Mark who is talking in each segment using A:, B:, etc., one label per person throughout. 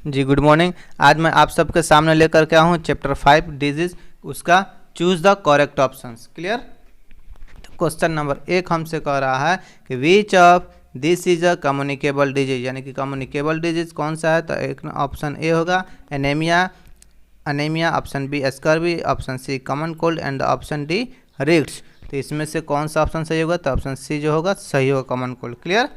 A: जी good morning. आज मैं आप सबके सामने लेकर के आया हूँ चैप्टर 5 डिजीज, उसका choose the correct options. Clear. तो क्वेश्चन नंबर 1 हमसे कह रहा है कि which of this is a communicable disease, यानी कि कम्युनिकेबल डिजीज कौन सा है। तो एक ऑप्शन ए होगा anaemia, anaemia, option B scurvy, option C common cold and option D rickets. तो इसमें से कौन सा ऑप्शन सही होगा। तो ऑप्शन सी जो होगा सही होगा, कॉमन कोल्ड। क्लियर।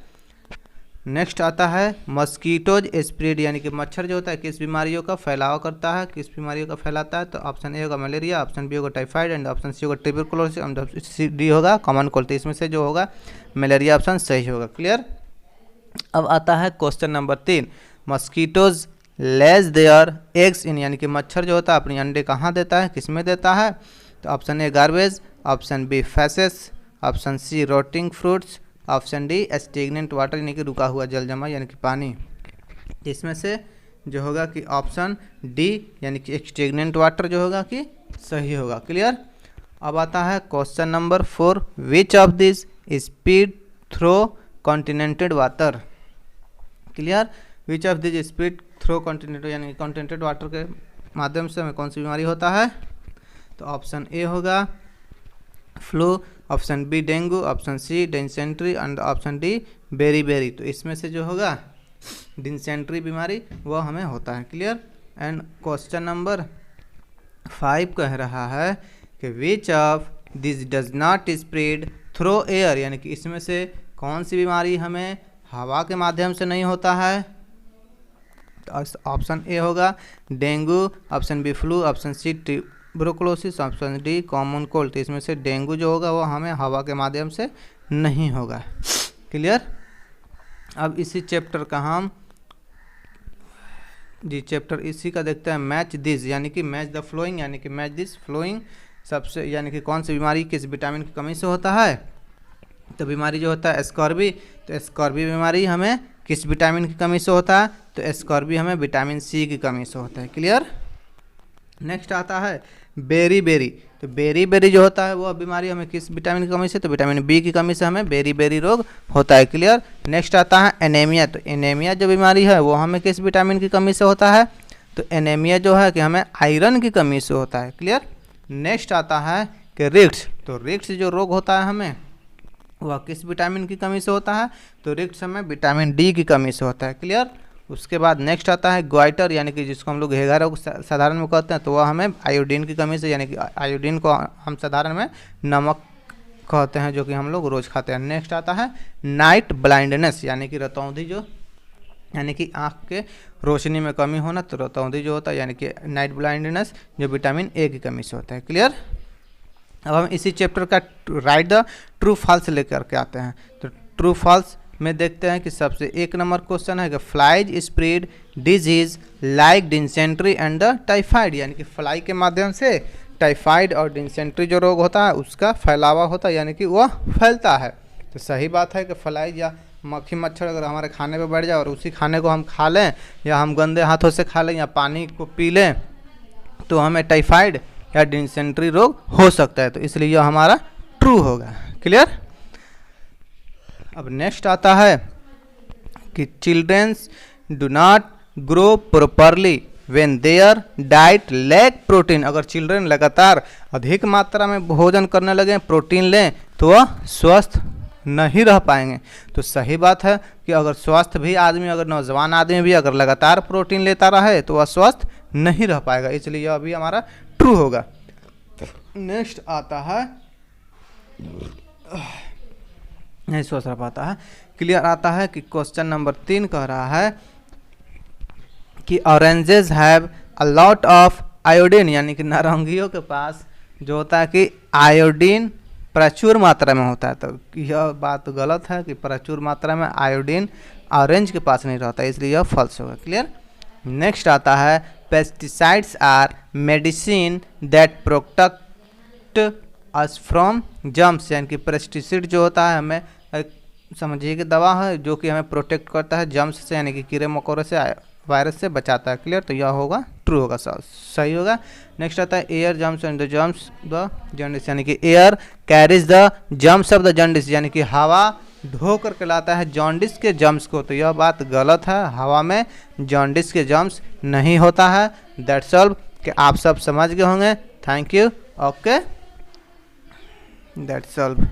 A: नेक्स्ट आता है मस्कीटोज स्प्रेड, यानी कि मच्छर जो होता है किस बीमारियों का फैलाव करता है, किस बीमारियों का फैलाता है। तो ऑप्शन ए होगा मलेरिया, ऑप्शन बी होगा टाइफाइड एंड ऑप्शन सी होगा ट्यूबरकुलोसिस एंड ऑप्शन डी होगा कॉमन कोल्ड। तो इसमें से जो होगा मलेरिया ऑप्शन सही होगा। क्लियर। अब आता है question number 3, mosquitoes lay their eggs in, यानी कि मच्छर जो होता है अपनी अंडे कहाँ देता है, किस में देता है। तो option A garbage, option B faeces, option C rotting fruits, option D stagnant water, यानी कि रुका हुआ जल जमा यानी कि पानी। इसमें से जो होगा कि ऑप्शन डी यानी कि स्टेगनेंट वाटर जो होगा कि सही होगा। क्लियर। अब आता है question number 4, which of this spread through contaminated water. Clear. Which of this spread through contaminated, यानी कॉन्टिनेंटेड वाटर के माध्यम से हमें कौन सी बीमारी होता है। तो ऑप्शन ए होगा flu, option B dengue, option C dysentery and option D beriberi. तो इसमें से जो होगा डिसेंट्री बीमारी वो हमें होता है। क्लियर। एंड क्वेश्चन नंबर 5 कह रहा है कि which of this does not spread through air, यानी कि इसमें से कौन सी बीमारी हमें हवा के माध्यम से नहीं होता है। तो ऑप्शन ए होगा dengue, option B flu, option C tuberculosis, option D common cold. तो इसमें से डेंगू जो होगा वो हमें हवा के माध्यम से नहीं होगा। क्लियर। अब इसी चैप्टर का हम चैप्टर इसी का देखते हैं मैच दिस, यानी कि मैच द फ्लोइंग, यानी कि मैच दिस फ्लोइंग सबसे, यानी कि कौन सी बीमारी किस विटामिन की कमी से होता है। तो बीमारी जो होता है स्कॉर्बी, तो स्कॉर्बी बीमारी हमें किस विटामिन की कमी से होता है। तो स्कॉर्बी हमें विटामिन सी की कमी से होता है। क्लियर। नेक्स्ट आता है बेरी। तो बेरी जो होता है वो बीमारी हमें किस विटामिन की कमी से, तो विटामिन बी की कमी से हमें बेरी रोग होता है। क्लियर। नेक्स्ट आता है एनीमिया। तो एनीमिया जो बीमारी है वो हमें किस विटामिन की कमी से होता है। तो एनीमिया जो है कि हमें आयरन की कमी से होता है। क्लियर। नेक्स्ट आता है कि रिक्ट्स। तो रिक्ट्स जो रोग होता है हमें वह किस विटामिन की कमी से होता है। तो रिक्ट्स हमें विटामिन डी की कमी से होता है। क्लियर। उसके बाद नेक्स्ट आता है ग्वाइटर, यानी कि जिसको हम लोग घेगा रोग साधारण में कहते हैं। तो वह हमें आयोडीन की कमी से, यानी कि आयोडीन को हम साधारण में नमक कहते हैं जो कि हम लोग रोज़ खाते हैं। नेक्स्ट आता है नाइट ब्लाइंडनेस, यानी कि रतौंधी जो, यानी कि आँख के रोशनी में कमी होना। तो रतौंधी जो होता है यानी कि नाइट ब्लाइंडनेस जो विटामिन ए की कमी से होता है। क्लियर। अब हम इसी चैप्टर का राइट द ट्रू फॉल्स लेकर के आते हैं। तो ट्रू फॉल्स में देखते हैं कि सबसे 1 नंबर क्वेश्चन है कि flies spread disease like dysentery and the typhoid, यानी कि फ्लाई के माध्यम से टाइफाइड और डिसेंट्री जो रोग होता है उसका फैलावा होता है, यानी कि वह फैलता है। तो सही बात है कि फ्लाई या मक्खी मच्छर अगर हमारे खाने पे बैठ जाए और उसी खाने को हम खा लें या हम गंदे हाथों से खा लें या पानी को पी लें तो हमें टाइफाइड या डिसेंट्री रोग हो सकता है। तो इसलिए यह हमारा ट्रू होगा। क्लियर। अब नेक्स्ट आता है कि childrens do not grow properly when their diet lack protein. अगर चिल्ड्रन लगातार अधिक मात्रा में भोजन करने लगे, प्रोटीन लें, तो वह स्वस्थ नहीं रह पाएंगे। तो सही बात है कि अगर स्वस्थ भी आदमी, अगर नौजवान आदमी भी अगर लगातार प्रोटीन लेता रहे तो वह स्वस्थ नहीं रह पाएगा। इसलिए यह भी हमारा ट्रू होगा। नेक्स्ट आता है नहीं सोच रहा पाता है। क्लियर। आता है कि क्वेश्चन नंबर 3 कह रहा है कि oranges have a lot of iodine, यानी कि नारंगियों के पास जो होता है कि आयोडीन प्रचुर मात्रा में होता है। तो यह बात गलत है कि प्रचुर मात्रा में आयोडीन ऑरेंज के पास नहीं रहता, इसलिए यह फॉल्स होगा। क्लियर। नेक्स्ट आता है pesticides are medicine that protect us from germs, यानी कि पेस्टिसाइड जो होता है हमें समझिए कि दवा है जो कि हमें प्रोटेक्ट करता है जर्म्स से, यानी कि कीड़े मकोड़े से, वायरस से बचाता है। क्लियर। तो यह होगा ट्रू होगा, सही होगा। नेक्स्ट आता है air germs and the germs the jaundice, यानी कि air carries the germs of the jaundice, यानी कि हवा धो करके लाता है जॉन्डिस के जर्म्स को। तो यह बात गलत है, हवा में जॉन्डिस के जर्म्स नहीं होता है। दैट्स ऑल, कि आप सब समझ गए होंगे। Thank you. Okay, that's all.